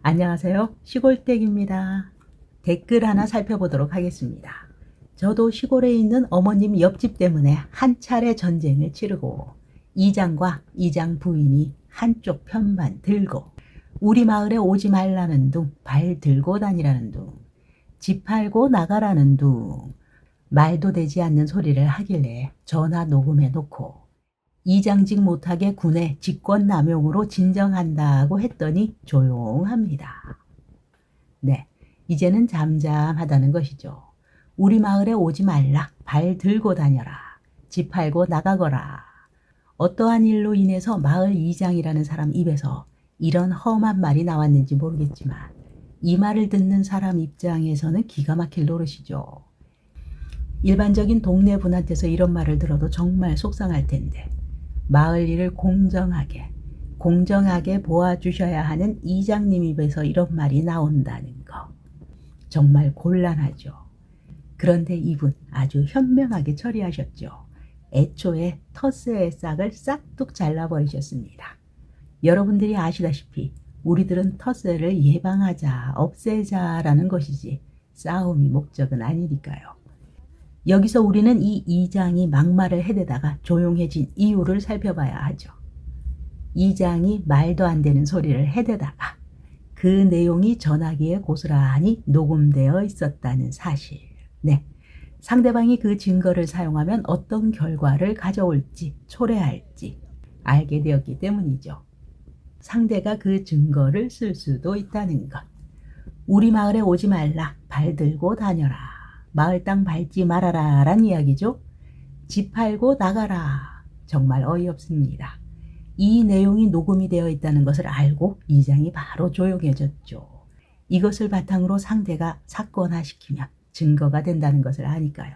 안녕하세요. 시골댁입니다. 댓글 하나 살펴보도록 하겠습니다. 저도 시골에 있는 어머님 옆집 때문에 한 차례 전쟁을 치르고 이장과 이장 부인이 한쪽 편만 들고 우리 마을에 오지 말라는 둥, 발 들고 다니라는 둥, 집 팔고 나가라는 둥, 말도 되지 않는 소리를 하길래 전화 녹음해 놓고 이장직 못하게 군의 직권남용으로 진정한다고 했더니 조용합니다. 네, 이제는 잠잠하다는 것이죠. 우리 마을에 오지 말라, 발 들고 다녀라, 집 팔고 나가거라. 어떠한 일로 인해서 마을 이장이라는 사람 입에서 이런 험한 말이 나왔는지 모르겠지만 이 말을 듣는 사람 입장에서는 기가 막힐 노릇이죠. 일반적인 동네 분한테서 이런 말을 들어도 정말 속상할 텐데 마을 일을 공정하게 보아주셔야 하는 이장님 입에서 이런 말이 나온다는 거. 정말 곤란하죠. 그런데 이분 아주 현명하게 처리하셨죠. 애초에 텃세의 싹을 싹둑 잘라버리셨습니다. 여러분들이 아시다시피 우리들은 텃세를 예방하자, 없애자라는 것이지 싸움이 목적은 아니니까요. 여기서 우리는 이 이장이 막말을 해대다가 조용해진 이유를 살펴봐야 하죠. 이장이 말도 안 되는 소리를 해대다가 그 내용이 전화기에 고스란히 녹음되어 있었다는 사실. 네, 상대방이 그 증거를 사용하면 어떤 결과를 가져올지 초래할지 알게 되었기 때문이죠. 상대가 그 증거를 쓸 수도 있다는 것. 우리 마을에 오지 말라, 발 들고 다녀라. 마을 땅 밟지 말아라 란 이야기죠. 집 팔고 나가라. 정말 어이없습니다. 이 내용이 녹음이 되어 있다는 것을 알고 이장이 바로 조용해졌죠. 이것을 바탕으로 상대가 사건화시키면 증거가 된다는 것을 아니까요.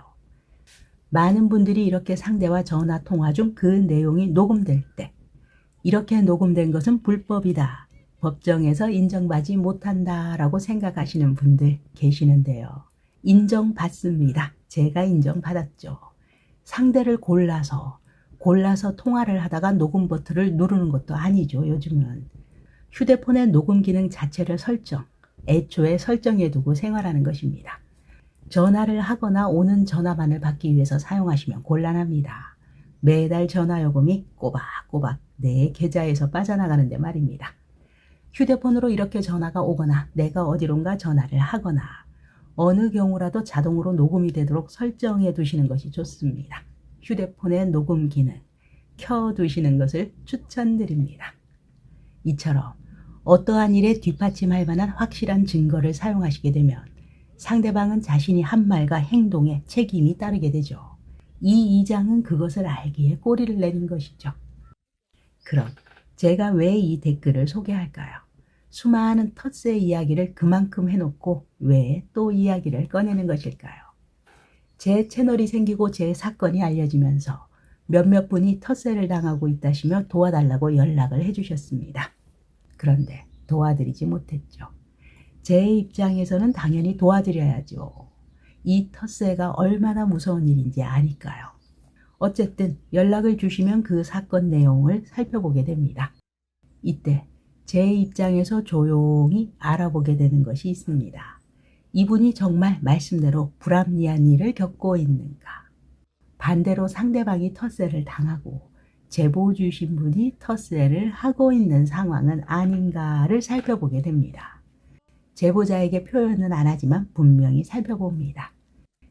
많은 분들이 이렇게 상대와 전화 통화 중 그 내용이 녹음될 때 이렇게 녹음된 것은 불법이다. 법정에서 인정받지 못한다라고 생각하시는 분들 계시는데요. 인정받습니다. 제가 인정받았죠. 상대를 골라서 통화를 하다가 녹음 버튼을 누르는 것도 아니죠. 요즘은 휴대폰의 녹음 기능 자체를 애초에 설정해 두고 생활하는 것입니다. 전화를 하거나 오는 전화만을 받기 위해서 사용하시면 곤란합니다. 매달 전화요금이 꼬박꼬박 내 계좌에서 빠져나가는데 말입니다. 휴대폰으로 이렇게 전화가 오거나 내가 어디론가 전화를 하거나 어느 경우라도 자동으로 녹음이 되도록 설정해 두시는 것이 좋습니다. 휴대폰의 녹음 기능 켜두시는 것을 추천드립니다. 이처럼 어떠한 일에 뒷받침할 만한 확실한 증거를 사용하시게 되면 상대방은 자신이 한 말과 행동에 책임이 따르게 되죠. 이 이장은 그것을 알기에 꼬리를 내린 것이죠. 그럼 제가 왜 이 댓글을 소개할까요? 수많은 텃세 이야기를 그만큼 해놓고 왜 또 이야기를 꺼내는 것일까요? 제 채널이 생기고 제 사건이 알려지면서 몇몇 분이 텃세를 당하고 있다시며 도와달라고 연락을 해주셨습니다. 그런데 도와드리지 못했죠. 제 입장에서는 당연히 도와드려야죠. 이 텃세가 얼마나 무서운 일인지 아니까요. 어쨌든 연락을 주시면 그 사건 내용을 살펴보게 됩니다. 이때 제 입장에서 조용히 알아보게 되는 것이 있습니다. 이분이 정말 말씀대로 불합리한 일을 겪고 있는가? 반대로 상대방이 텃세를 당하고 제보 주신 분이 텃세를 하고 있는 상황은 아닌가를 살펴보게 됩니다. 제보자에게 표현은 안 하지만 분명히 살펴봅니다.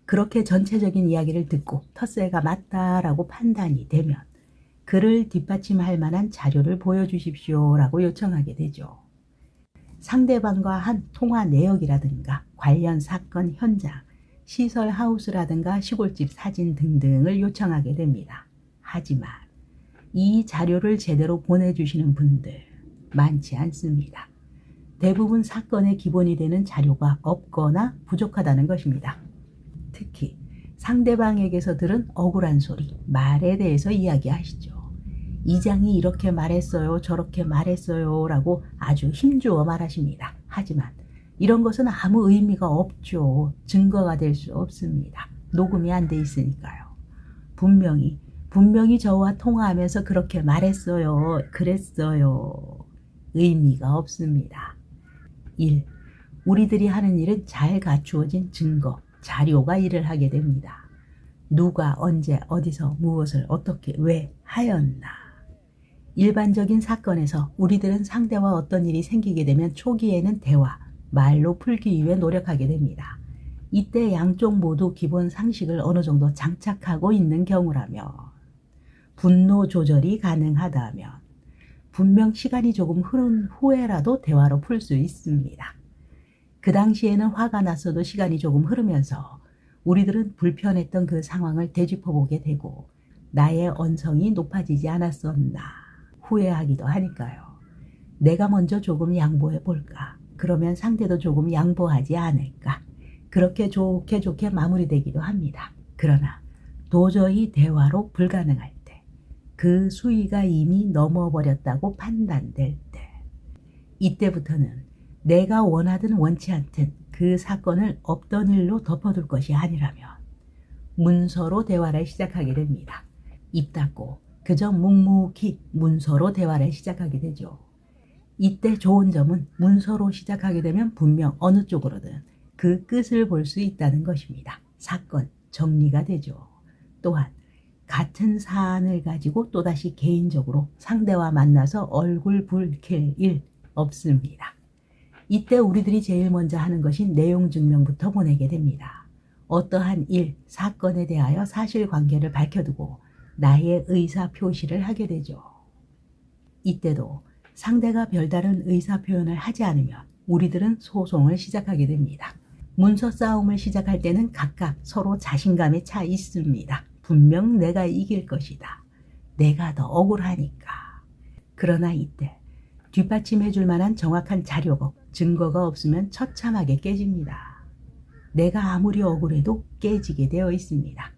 그렇게 전체적인 이야기를 듣고 텃세가 맞다라고 판단이 되면 그를 뒷받침할 만한 자료를 보여주십시오라고 요청하게 되죠. 상대방과 한 통화 내역이라든가 관련 사건 현장, 시설 하우스라든가 시골집 사진 등등을 요청하게 됩니다. 하지만 이 자료를 제대로 보내주시는 분들 많지 않습니다. 대부분 사건의 기본이 되는 자료가 없거나 부족하다는 것입니다. 특히 상대방에게서 들은 억울한 소리, 말에 대해서 이야기하시죠. 이장이 이렇게 말했어요, 저렇게 말했어요 라고 아주 힘주어 말하십니다. 하지만 이런 것은 아무 의미가 없죠. 증거가 될 수 없습니다. 녹음이 안 돼 있으니까요. 분명히 저와 통화하면서 그렇게 말했어요, 그랬어요. 의미가 없습니다. 1. 우리들이 하는 일은 잘 갖추어진 증거, 자료가 일을 하게 됩니다. 누가 언제 어디서 무엇을 어떻게 왜 하였나. 일반적인 사건에서 우리들은 상대와 어떤 일이 생기게 되면 초기에는 대화, 말로 풀기 위해 노력하게 됩니다. 이때 양쪽 모두 기본 상식을 어느 정도 장착하고 있는 경우라면, 분노 조절이 가능하다면, 분명 시간이 조금 흐른 후에라도 대화로 풀 수 있습니다. 그 당시에는 화가 났어도 시간이 조금 흐르면서 우리들은 불편했던 그 상황을 되짚어보게 되고 나의 언성이 높아지지 않았었나 후회하기도 하니까요. 내가 먼저 조금 양보해 볼까? 그러면 상대도 조금 양보하지 않을까? 그렇게 좋게 마무리되기도 합니다. 그러나 도저히 대화로 불가능할 때, 그 수위가 이미 넘어버렸다고 판단될 때, 이때부터는 내가 원하든 원치 않든 그 사건을 없던 일로 덮어둘 것이 아니라면 문서로 대화를 시작하게 됩니다. 입 닫고 그저 묵묵히 문서로 대화를 시작하게 되죠. 이때 좋은 점은 문서로 시작하게 되면 분명 어느 쪽으로든 그 끝을 볼 수 있다는 것입니다. 사건 정리가 되죠. 또한 같은 사안을 가지고 또다시 개인적으로 상대와 만나서 얼굴 붉힐 일 없습니다. 이때 우리들이 제일 먼저 하는 것이 내용 증명부터 보내게 됩니다. 어떠한 일, 사건에 대하여 사실관계를 밝혀두고 나의 의사 표시를 하게 되죠. 이때도 상대가 별다른 의사 표현을 하지 않으면 우리들은 소송을 시작하게 됩니다. 문서 싸움을 시작할 때는 각각 서로 자신감에 차 있습니다. 분명 내가 이길 것이다. 내가 더 억울하니까. 그러나 이때 뒷받침해 줄 만한 정확한 자료가, 증거가 없으면 처참하게 깨집니다. 내가 아무리 억울해도 깨지게 되어 있습니다.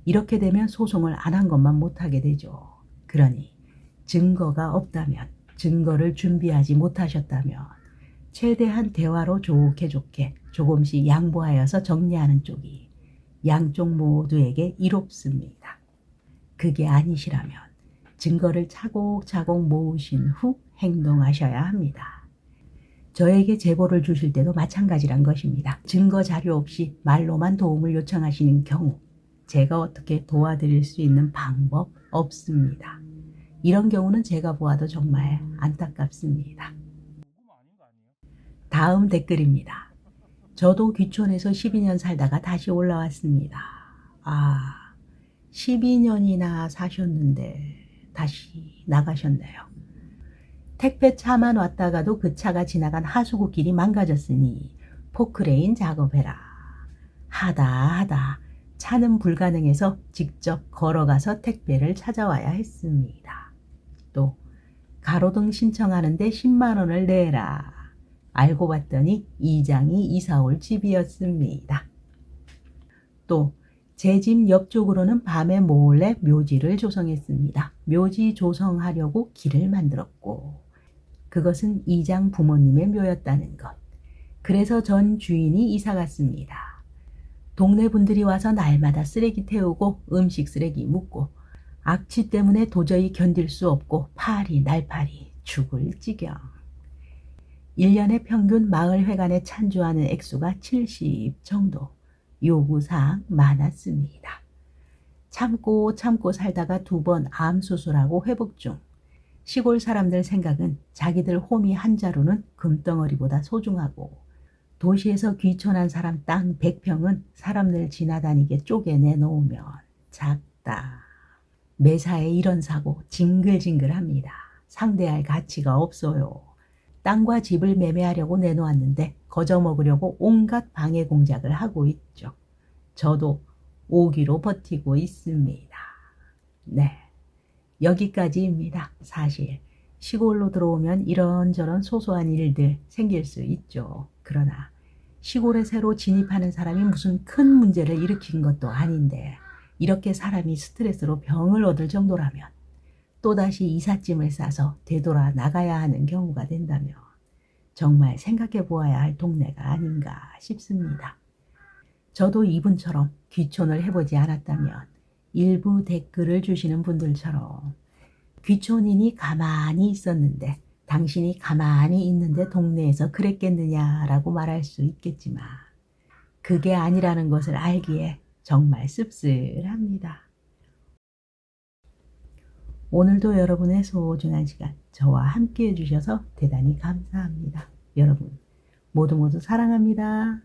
이렇게 되면 소송을 안 한 것만 못하게 되죠. 그러니 증거가 없다면, 증거를 준비하지 못하셨다면 최대한 대화로 좋게 조금씩 양보하여서 정리하는 쪽이 양쪽 모두에게 이롭습니다. 그게 아니시라면 증거를 차곡차곡 모으신 후 행동하셔야 합니다. 저에게 제보를 주실 때도 마찬가지란 것입니다. 증거 자료 없이 말로만 도움을 요청하시는 경우 제가 어떻게 도와드릴 수 있는 방법 없습니다. 이런 경우는 제가 보아도 정말 안타깝습니다. 다음 댓글입니다. 저도 귀촌에서 12년 살다가 다시 올라왔습니다. 12년이나 사셨는데 다시 나가셨네요. 택배차만 왔다가도 그 차가 지나간 하수구길이 망가졌으니 포크레인 작업해라. 하다 차는 불가능해서 직접 걸어가서 택배를 찾아와야 했습니다. 또 가로등 신청하는데 10만 원을 내라. 알고 봤더니 이장이 이사올 집이었습니다. 또 제 집 옆쪽으로는 밤에 몰래 묘지를 조성했습니다. 묘지 조성하려고 길을 만들었고 그것은 이장 부모님의 묘였다는 것. 그래서 전 주인이 이사 갔습니다. 동네 분들이 와서 날마다 쓰레기 태우고 음식 쓰레기 묻고 악취 때문에 도저히 견딜 수 없고 날파리 죽을 지경. 1년에 평균 마을회관에 찬조하는 액수가 70 정도. 요구사항 많았습니다. 참고 살다가 2번 암 수술하고 회복 중. 시골 사람들 생각은 자기들 호미 한 자루는 금덩어리보다 소중하고 도시에서 귀촌한 사람 땅 100평은 사람들 지나다니게 쪼개내 놓으면 작다. 매사에 이런 사고 징글징글합니다. 상대할 가치가 없어요. 땅과 집을 매매하려고 내놓았는데 거저 먹으려고 온갖 방해 공작을 하고 있죠. 저도 오기로 버티고 있습니다. 네, 여기까지입니다. 사실 시골로 들어오면 이런저런 소소한 일들 생길 수 있죠. 그러나 시골에 새로 진입하는 사람이 무슨 큰 문제를 일으킨 것도 아닌데 이렇게 사람이 스트레스로 병을 얻을 정도라면 또다시 이삿짐을 싸서 되돌아 나가야 하는 경우가 된다면 정말 생각해 보아야 할 동네가 아닌가 싶습니다. 저도 이분처럼 귀촌을 해보지 않았다면 일부 댓글을 주시는 분들처럼 귀촌인이 가만히 있었는데 당신이 가만히 있는데 동네에서 그랬겠느냐라고 말할 수 있겠지만 그게 아니라는 것을 알기에 정말 씁쓸합니다. 오늘도 여러분의 소중한 시간 저와 함께 해주셔서 대단히 감사합니다. 여러분 모두 모두 사랑합니다.